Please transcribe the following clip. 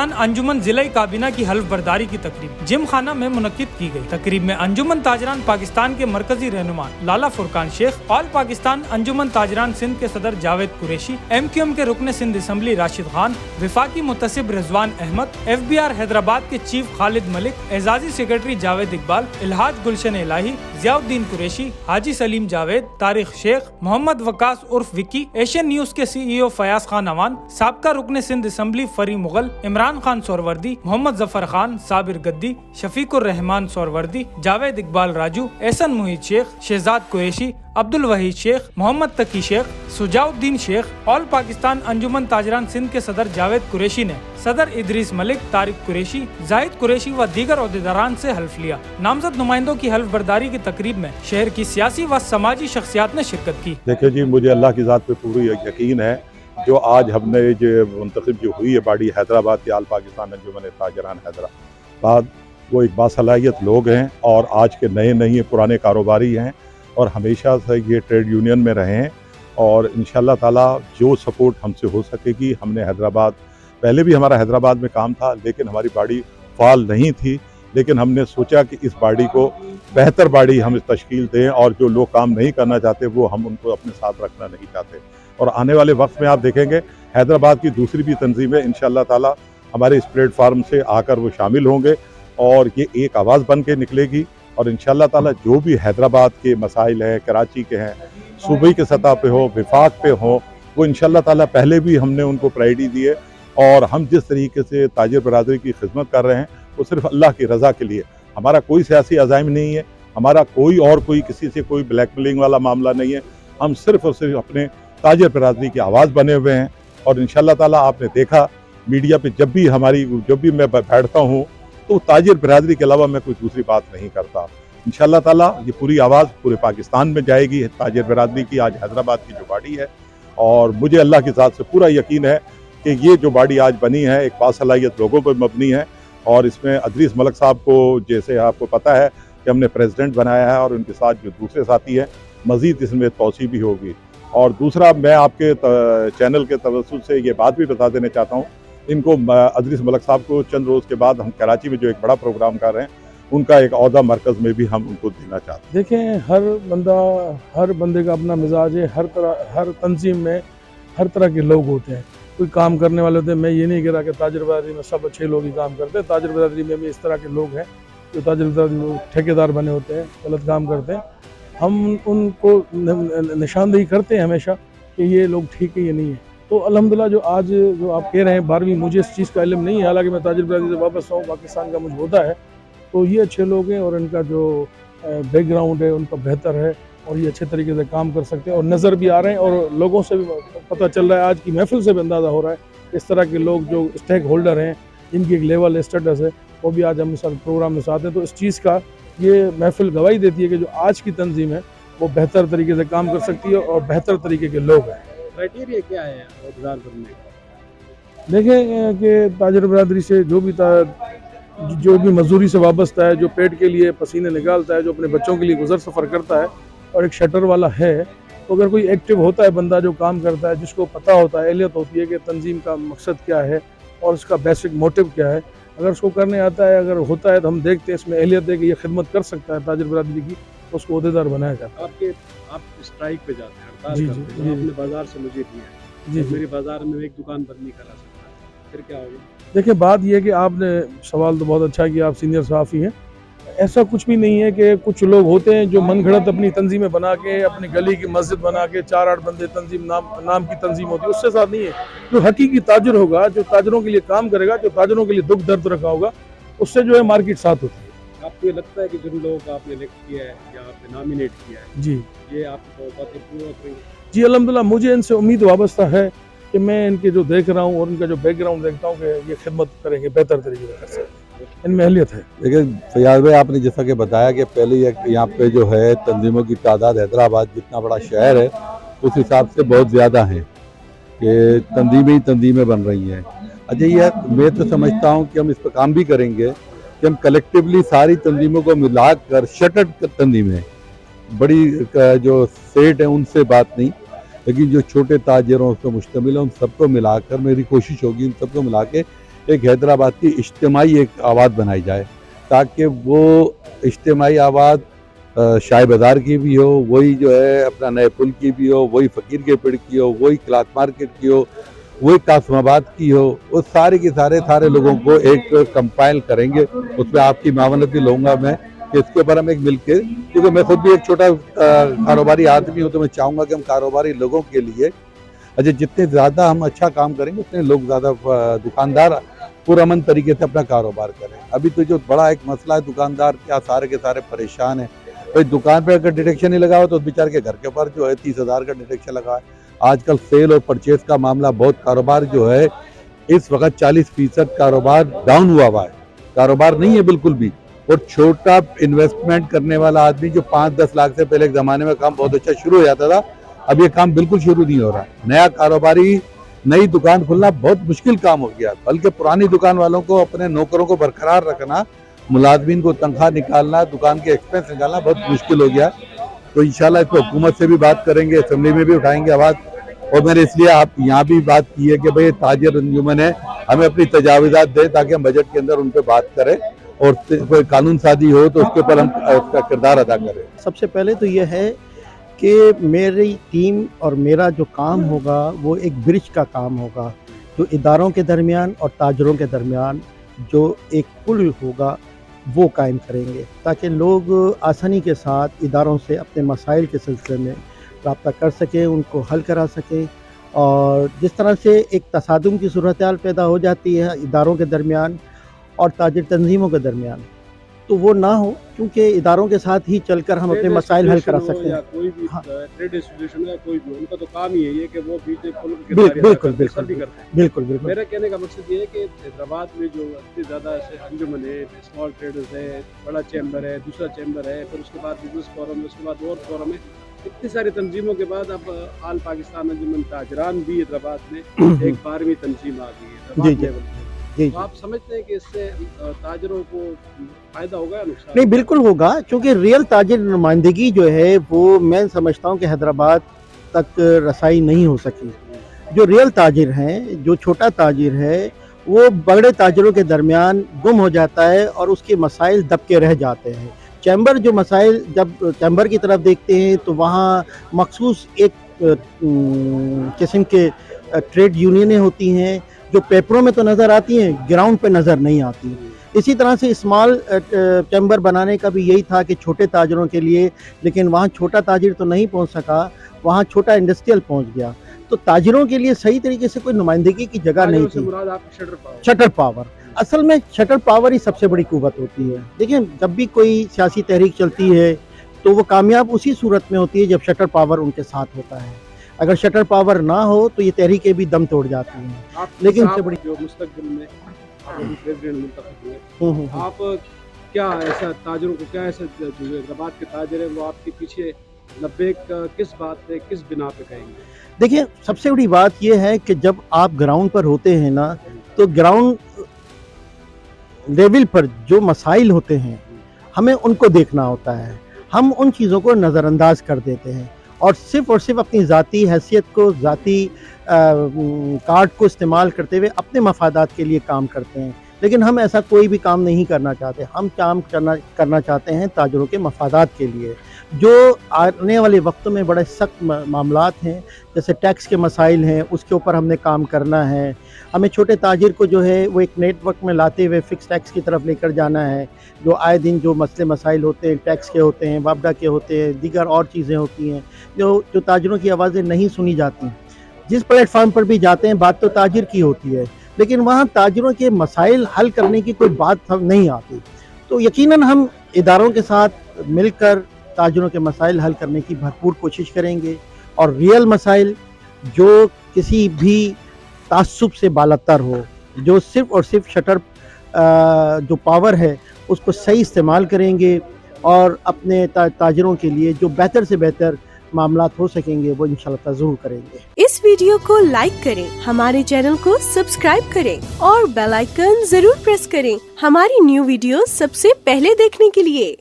पाकिस्तान अंजुमन जिला काबीना की हल्फ बर्दारी की तकरीब जिम खाना में मुनक्किद की गई। तकरीब में अंजुमन ताजरान पाकिस्तान के मरकजी रहनुमा लाला फुरकान शेख, ऑल पाकिस्तान अंजुमन ताजरान सिंध के सदर जावेद कुरैशी, MQM के रुकन सिंध असम्बली राशिद खान, विफाकी मुतसिब रिजवान अहमद, FBR हैदराबाद के चीफ खालिद मलिक, एजाजी सेक्रेटरी जावेद इकबाल, इल्हाज गुलशन इलाही, जियाउद्दीन कुरैशी, हाजी सलीम जावेद, तारिक शेख, मोहम्मद वकास उर्फ विकी, एशियन न्यूज के CEO फयाज खान अवान, साबका रुकन सिंध असम्बली फरी मुगल, इमरान खान सोरवर्दी, मोहम्मद जफर खान, साबिर गद्दी, शफीकुर रहमान सोरवर्दी, जावेद इकबाल राजू, एहसन मुहीद शेख, शहजाद कुरैशी, अब्दुल वहीद शेख, मोहम्मद तकी शेख, सुजाउद्दीन शेख, ऑल पाकिस्तान अंजुमन ताजरान सिंध के सदर जावेद कुरैशी ने सदर इदरीस मलिक, तारिक कुरैशी, जाहिद कुरैशी व दीगर ओहदेदारान से हल्फ लिया। नामजद नुमाइंदों की हल्फ बर्दारी की तकरीब में शहर की सियासी व समाजी शख्सियात ने शिरकत की। देखिए जी, मुझे अल्लाह की ज़ात पे पूरी यकीन है जो आज हमने जो मुंतखब जो हुई है बाड़ी हैदराबाद के आल पाकिस्तान अंजुमन ताजरान हैदराबाद, वो एक बासलाहियत लोग हैं और आज के नए नहीं पुराने कारोबारी हैं और हमेशा से ये ट्रेड यूनियन में रहे हैं और इंशाअल्लाह ताला जो सपोर्ट हमसे हो सकेगी। हमने हैदराबाद, पहले भी हमारा हैदराबाद में काम था लेकिन हमारी बाड़ी फाल नहीं थी, लेकिन हमने सोचा कि इस बाड़ी को बेहतर बाड़ी हम तश्कील दें और जो लोग काम नहीं करना चाहते वो हम उनको अपने साथ रखना नहीं चाहते। और आने वाले वक्त में आप देखेंगे हैदराबाद की दूसरी भी तंजीमें इंशाअल्लाह ताला हमारे इस प्लेटफार्म से आकर वो शामिल होंगे और ये एक आवाज़ बन के निकलेगी और इंशाअल्लाह ताला जो भी हैदराबाद के मसाइल हैं, कराची के हैं, सूबे के सतह पे हो, विफाक पे हो, वो इंशाअल्लाह ताला पहले भी हमने उनको प्रायोरिटी दी है और हम जिस तरीके से ताजिर बरादरी की खिदमत कर रहे हैं वो सिर्फ अल्लाह की रज़ा के लिए। हमारा कोई सियासी अज़ाइम नहीं है, हमारा कोई किसी से कोई ब्लैकमेलिंग वाला मामला नहीं है। हम सिर्फ और सिर्फ अपने ताजिर बरादरी की आवाज़ बने हुए हैं और इंशाअल्लाह ताला आपने देखा मीडिया पे जब भी मैं बैठता हूँ तो ताजिर बरादरी के अलावा मैं कोई दूसरी बात नहीं करता। इंशाअल्लाह ताला ये पूरी आवाज़ पूरे पाकिस्तान में जाएगी ताजिर बरादरी की आज हैदराबाद की जो बाड़ी है। और मुझे अल्लाह की ज़ात से पूरा यकीन है कि ये जो बाड़ी आज बनी है एक बासलाहियत लोगों पर मबनी है और इसमें इदरीस मलिक साहब को जैसे आपको पता है कि हमने प्रेसिडेंट बनाया है और उनके साथ जो दूसरे साथी हैं मज़ीद इसमें तोसी भी होगी। और दूसरा मैं आपके चैनल के तवज्जुह से ये बात भी बता देना चाहता हूँ, इनको इदरीस मलिक साहब को चंद रोज़ के बाद हम कराची में जो एक बड़ा प्रोग्राम कर रहे हैं उनका एक ओहदा मरकज़ में भी हम उनको देना चाहते हैं। देखें, हर बंदे का अपना मिजाज है, हर तंजीम में हर तरह के लोग होते हैं, कोई काम करने वाले होते हैं। मैं ये नहीं कह रहा कि ताजिर बरादरी में सब अच्छे लोग ही काम करते हैं, ताजिर बरादरी में भी इस तरह के लोग हैं जो ताजिर बरादरी ठेकेदार बने होते हैं, गलत काम करते हैं। हम उनको निशानदेही करते हैं हमेशा कि ये लोग ठीक है, ये नहीं है। तो अल्हम्दुलिल्लाह जो आज जो आप कह रहे हैं 12वीं, मुझे इस चीज़ का इल्म नहीं है, हालांकि मैं ताजिर बरादरी से वापस आऊँ, पाकिस्तान का मुझे होता है। तो ये अच्छे लोग हैं और इनका जो बैकग्राउंड है उनका बेहतर है और ये अच्छे तरीके से काम कर सकते हैं और नज़र भी आ रहे हैं और लोगों से भी पता चल रहा है, आज की महफिल से भी अंदाज़ा हो रहा है इस तरह के लोग जो स्टेक होल्डर हैं, जिनकी एक लेवल स्टेटस है, वो भी आज हम इस प्रोग्राम में साथ हैं। तो इस चीज़ का ये महफिल गवाही देती है कि जो आज की तंजीम है वो बेहतर तरीके से काम कर सकती है और बेहतर तरीके के लोग हैं। क्राइटेरिया क्या है औहदेदार बनने का? देखें कि ताजिर बरादरी से जो भी मजदूरी से वाबस्ता है, जो पेट के लिए पसीने निकालता है, जो अपने बच्चों के लिए गुजर सफ़र करता है और एक शटर वाला है, तो अगर कोई एक्टिव होता है बंदा जो काम करता है, जिसको पता होता है, एहलियत होती है कि तंजीम का मकसद क्या है और उसका बेसिक मोटिव क्या है, अगर उसको करने आता है, अगर होता है तो हम देखते हैं इसमें एहलियत है कि ये खिदमत कर सकता है ताजिर बरादरी की, तो उसको ओहदेदार बनाया जाता है। आप स्ट्राइक पे जाते हैं, हड़ताल करते हैं, आपने बाजार से मुझे दिया है जी, मेरे बाजार में एक दुकान बंद नहीं करा सकता, फिर क्या होगा? देखिए, बात यह है कि आपने सवाल तो बहुत अच्छा किया, आप सीनियर सहाफ़ी हैं। ऐसा कुछ भी नहीं है कि कुछ लोग होते हैं जो मन घड़त अपनी तंजीमें बना के, अपनी गली की मस्जिद बना के 4-8 बंदे तंजीम नाम की तंजीम होती है, उससे साथ नहीं है। जो हकीकी ताजिर होगा, जो ताजिरों के लिए काम करेगा, जो ताजिरों के लिए दुख दर्द रखा होगा, उससे जो है मार्केट साथ होती है। आपको ये लगता है कि जिन लोगों को आपने इलेक्ट किया है या आपने नॉमिनेट किया है जी, ये आपकी बातें पूरा करेंगे? जी अल्हम्दुलिल्लाह, मुझे इनसे उम्मीद वाबस्ता है कि मैं इनके जो देख रहा हूँ और इनका जो बैकग्राउंड देखता हूँ कि ये खिदमत करेंगे, बेहतर तरीके से कर सकते हैं, इनमें अहलियत है। देखिए फयाज भाई, आपने जैसा कि बताया कि पहले यहाँ पे जो है तंजीमों की तादाद हैदराबाद जितना बड़ा शहर है उस हिसाब से बहुत ज़्यादा है कि तंजीमें बन रही हैं। अच्छा, ये मैं तो समझता हूँ कि हम इस पर काम भी करेंगे कि हम कलेक्टिवली सारी तंजीमों को मिलाकर शटर्ड तंजीमें, बड़ी जो सेट है उनसे बात नहीं, लेकिन जो छोटे ताजिरों पर मुश्तमिल है उन सबको मिलाकर मेरी कोशिश होगी इन सबको मिला के ایک حیدرآباد کی اجتماعی ایک آباد بنائی جائے، تاکہ وہ اجتماعی آباد شاہ بازار کی بھی ہو، وہی جو ہے اپنا نئے پل کی بھی ہو، وہی فقیر کے پیڑ کی ہو، وہی کلاتھ مارکیٹ کی ہو، وہی قاسم آباد کی ہو. وہ سارے کے سارے لوگوں کو ایک کمپائل کریں گے. اس میں آپ کی معاونت بھی لوں گا میں کہ اس کے اوپر ہم ایک مل کے، کیونکہ میں خود بھی ایک چھوٹا کاروباری آدمی ہوں، تو میں چاہوں گا کہ ہم کاروباری لوگوں کے لیے جتنے زیادہ ہم اچھا کام کریں گے اتنے لوگ زیادہ دکاندار پرامن طریقے سے اپنا کاروبار کریں. ابھی تو جو بڑا ایک مسئلہ ہے دکاندار کیا سارے کے سارے پریشان ہیں. بھائی دکان پہ اگر ڈیٹیکشن نہیں لگا ہو تو بیچارے کے گھر کے اوپر جو ہے 30,000 کا ڈیٹیکشن لگا ہے. آج کل سیل اور پرچیز کا معاملہ بہت، کاروبار جو ہے اس وقت 40% کاروبار ڈاؤن ہوا ہے، کاروبار نہیں ہے بالکل بھی. اور چھوٹا انویسٹمنٹ کرنے والا آدمی جو 5-10 لاکھ سے پہلے ایک زمانے میں کام بہت اچھا شروع ہو جاتا تھا، اب یہ کام بالکل شروع نہیں ہو رہا. نیا کاروباری نئی دکان کھلنا بہت مشکل کام ہو گیا، بلکہ پرانی دکان والوں کو اپنے نوکروں کو برقرار رکھنا، ملازمین کو تنخواہ نکالنا، دکان کے ایکسپنس نکالنا بہت مشکل ہو گیا. تو انشاءاللہ اس پہ حکومت سے بھی بات کریں گے، اسمبلی میں بھی اٹھائیں گے آواز. اور میں نے اس لیے آپ یہاں بھی بات کی ہے کہ بھئی تاجر انجمن ہے، ہمیں اپنی تجاویزات دیں تاکہ ہم بجٹ کے اندر ان پہ بات کریں، اور کوئی قانون سازی ہو تو اس کے اوپر ہم اس کا کردار ادا کریں. سب سے پہلے تو یہ ہے کہ میری ٹیم اور میرا جو کام ہوگا وہ ایک برج کا کام ہوگا، جو اداروں کے درمیان اور تاجروں کے درمیان جو ایک پل ہوگا وہ قائم کریں گے، تاکہ لوگ آسانی کے ساتھ اداروں سے اپنے مسائل کے سلسلے میں رابطہ کر سکیں، ان کو حل کرا سکیں. اور جس طرح سے ایک تصادم کی صورتحال پیدا ہو جاتی ہے اداروں کے درمیان اور تاجر تنظیموں کے درمیان، تو وہ نہ ہو، کیونکہ اداروں کے ساتھ ہی چل کر ہم اپنے مسائل حل کرا سکتے ہیں. کوئی بھی ٹریڈ ایسوسیشن ہے، کوئی بھی، ان کا تو کام ہی ہے کہ وہ بیچ میں بالکل بالکل. میرا کہنے کا مقصد یہ ہے کہ حیدرآباد میں جو اتنے زیادہ ایسے انجمن ہے، اسمال ٹریڈرز ہے، بڑا چیمبر ہے، دوسرا چیمبر ہے، پھر اس کے بعد بزنس فورم ہے، اس کے بعد اور فورم ہے، اتنی ساری تنظیموں کے بعد اب آل پاکستان انجمن تاجران بھی حیدرآباد میں ایک 12ویں تنظیم آ گئی ہے. جی آپ سمجھتے ہیں کہ اس سے تاجروں کو فائدہ ہوگا یا نقصان؟ نہیں، بالکل ہوگا، کیونکہ ریئل تاجر نمائندگی جو ہے وہ میں سمجھتا ہوں کہ حیدرآباد تک رسائی نہیں ہو سکی. جو ریئل تاجر ہیں، جو چھوٹا تاجر ہے، وہ بڑے تاجروں کے درمیان گم ہو جاتا ہے اور اس کے مسائل دب کے رہ جاتے ہیں. چیمبر جو مسائل، جب چیمبر کی طرف دیکھتے ہیں تو وہاں مخصوص ایک قسم کے ٹریڈ یونینیں ہوتی ہیں جو پیپروں میں تو نظر آتی ہیں، گراؤنڈ پہ نظر نہیں آتی. اسی طرح سے اسمال چیمبر بنانے کا بھی یہی تھا کہ چھوٹے تاجروں کے لیے، لیکن وہاں چھوٹا تاجر تو نہیں پہنچ سکا، وہاں چھوٹا انڈسٹریل پہنچ گیا. تو تاجروں کے لیے صحیح طریقے سے کوئی نمائندگی کی جگہ نہیں تھی. شٹر پاور، اصل میں شٹر پاور ہی سب سے بڑی قوت ہوتی ہے. دیکھیں، جب بھی کوئی سیاسی تحریک چلتی ہے تو وہ کامیاب اسی صورت میں ہوتی ہے جب شٹر پاور ان کے ساتھ ہوتا ہے. اگر شٹر پاور نہ ہو تو یہ تحریکیں بھی دم توڑ جاتی ہیں. لیکن سے بڑی جو مستقبل میں پریزیڈنٹ منتخب ہوئے، آپ کیا ایسا تاجروں کو، کیا ایسا جو حیدرآباد کے تاجر ہیں وہ آپ کے پیچھے لبیک کس بات پہ، کس بنا پہ کہیں گے؟ دیکھیں، سب سے بڑی بات یہ ہے کہ جب آپ گراؤنڈ پر ہوتے ہیں نا، تو گراؤنڈ لیول پر جو مسائل ہوتے ہیں ہمیں ان کو دیکھنا ہوتا ہے. ہم ان چیزوں کو نظر انداز کر دیتے ہیں اور صرف اپنی ذاتی حیثیت کو، ذاتی کارڈ کو استعمال کرتے ہوئے اپنے مفادات کے لیے کام کرتے ہیں. لیکن ہم ایسا کوئی بھی کام نہیں کرنا چاہتے. ہم کام کرنا چاہتے ہیں تاجروں کے مفادات کے لیے. جو آنے والے وقتوں میں بڑے سخت معاملات ہیں، جیسے ٹیکس کے مسائل ہیں، اس کے اوپر ہم نے کام کرنا ہے. ہمیں چھوٹے تاجر کو جو ہے وہ ایک نیٹ ورک میں لاتے ہوئے فکس ٹیکس کی طرف لے کر جانا ہے. جو آئے دن جو مسئلے مسائل ہوتے ہیں، ٹیکس کے ہوتے ہیں، وابڈا کے ہوتے ہیں، دیگر اور چیزیں ہوتی ہیں جو تاجروں کی آوازیں نہیں سنی جاتی. جس پلیٹ فارم پر بھی جاتے ہیں بات تو تاجر کی ہوتی ہے، لیکن وہاں تاجروں کے مسائل حل کرنے کی کوئی بات نہیں آتی. تو یقیناً ہم اداروں کے ساتھ مل کر تاجروں کے مسائل حل کرنے کی بھرپور کوشش کریں گے، اور ریئل مسائل جو کسی بھی تعصب سے بالاتر ہو، جو صرف اور صرف شٹر جو پاور ہے اس کو صحیح استعمال کریں گے، اور اپنے تاجروں کے لیے جو بہتر سے بہتر معاملات ہو سکیں گے وہ انشاءاللہ ضرور کریں گے. اس ویڈیو کو لائک کریں، ہمارے چینل کو سبسکرائب کریں اور بیل آئیکن ضرور پریس کریں ہماری نیو ویڈیو سب سے پہلے دیکھنے کے لیے.